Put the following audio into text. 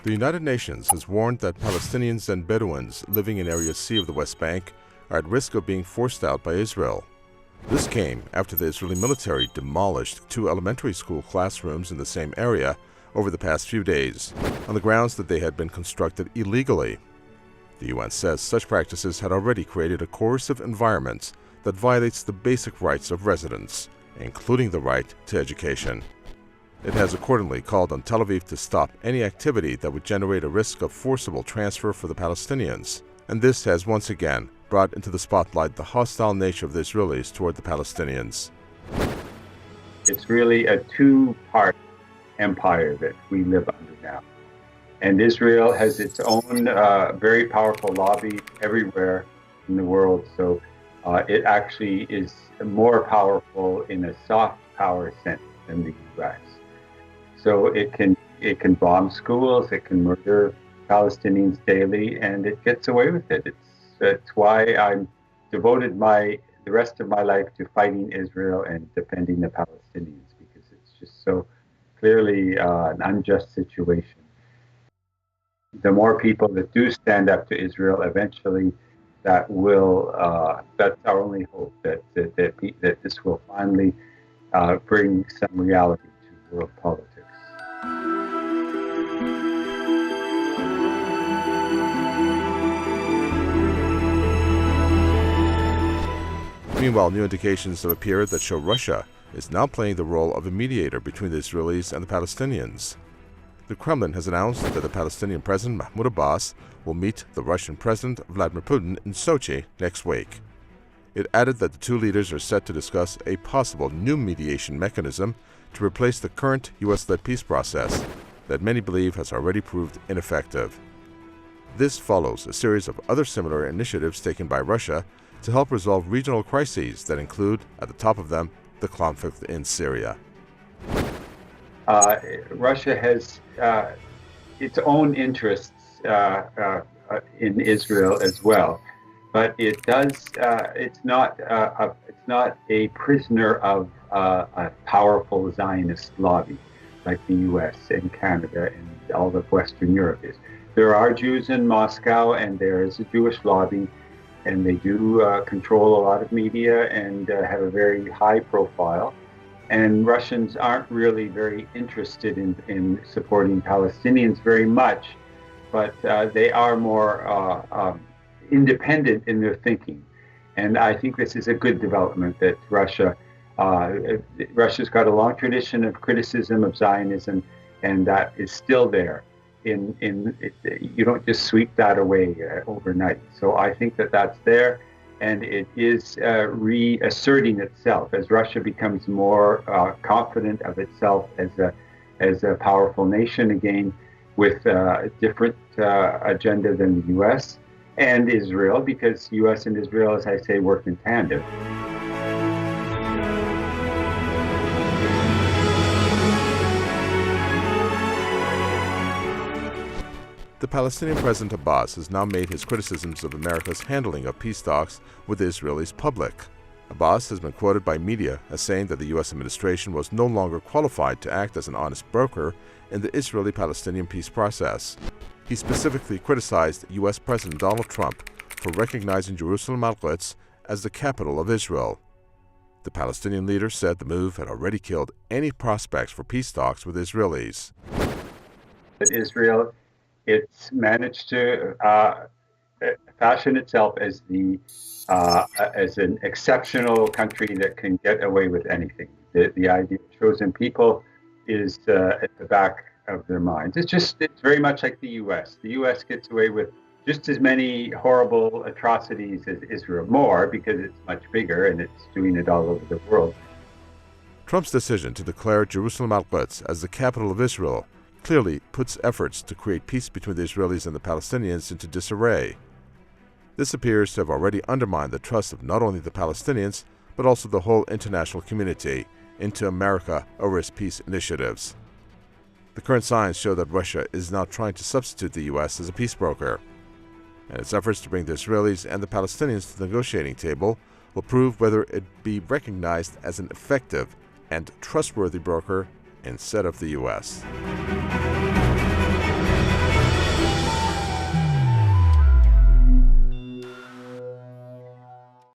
The United Nations has warned that Palestinians and Bedouins living in Area C of the West Bank are at risk of being forced out by Israel. This came after the Israeli military demolished 2 elementary school classrooms in the same area over the past few days, on the grounds that they had been constructed illegally. The UN says such practices had already created a coercive environment that violates the basic rights of residents, including the right to education. It has accordingly called on Tel Aviv to stop any activity that would generate a risk of forcible transfer for the Palestinians, and this has once again brought into the spotlight the hostile nature of the Israelis toward the Palestinians. It's really a 2-part empire that we live under now. And Israel has its own very powerful lobby everywhere in the world. So it actually is more powerful in a soft power sense than the U.S. So it can bomb schools, it can murder Palestinians daily, and it gets away with it. It's why I'm devoted the rest of my life to fighting Israel and defending the Palestinians, because it's just so clearly an unjust situation. The more people that do stand up to Israel, eventually that's our only hope, that this will finally bring some reality to world politics. Meanwhile, new indications have appeared that show Russia is now playing the role of a mediator between the Israelis and the Palestinians. The Kremlin has announced that the Palestinian President Mahmoud Abbas will meet the Russian President Vladimir Putin in Sochi next week. It added that the 2 leaders are set to discuss a possible new mediation mechanism to replace the current U.S.-led peace process that many believe has already proved ineffective. This follows a series of other similar initiatives taken by Russia to help resolve regional crises that include, at the top of them, the conflict in Syria. Russia has its own interests in Israel as well, but it's not a prisoner of a powerful Zionist lobby like the U.S. and Canada and all of Western Europe is. There are Jews in Moscow, and there is a Jewish lobby, and they do control a lot of media and have a very high profile. And Russians aren't really very interested in supporting Palestinians very much, but they are more independent in their thinking. And I think this is a good development that Russia's got a long tradition of criticism of Zionism, and that is still there. You don't just sweep that away overnight. So I think that that's there, and it is reasserting itself as Russia becomes more confident of itself as a powerful nation again, with a different agenda than the U.S. and Israel, because U.S. and Israel, as I say, work in tandem. The Palestinian President Abbas has now made his criticisms of America's handling of peace talks with the Israelis public. Abbas has been quoted by media as saying that the U.S. administration was no longer qualified to act as an honest broker in the Israeli-Palestinian peace process. He specifically criticized U.S. President Donald Trump for recognizing Jerusalem Al-Quds as the capital of Israel. The Palestinian leader said the move had already killed any prospects for peace talks with Israelis. Israel, it's managed to fashion itself as an exceptional country that can get away with anything. The idea of chosen people is at the back of their minds. It's very much like the U.S. The U.S. gets away with just as many horrible atrocities as Israel, more because it's much bigger and it's doing it all over the world. Trump's decision to declare Jerusalem Al-Quds as the capital of Israel clearly puts efforts to create peace between the Israelis and the Palestinians into disarray. This appears to have already undermined the trust of not only the Palestinians, but also the whole international community into America over its peace initiatives. The current signs show that Russia is now trying to substitute the U.S. as a peace broker, and its efforts to bring the Israelis and the Palestinians to the negotiating table will prove whether it be recognized as an effective and trustworthy broker instead of the U.S.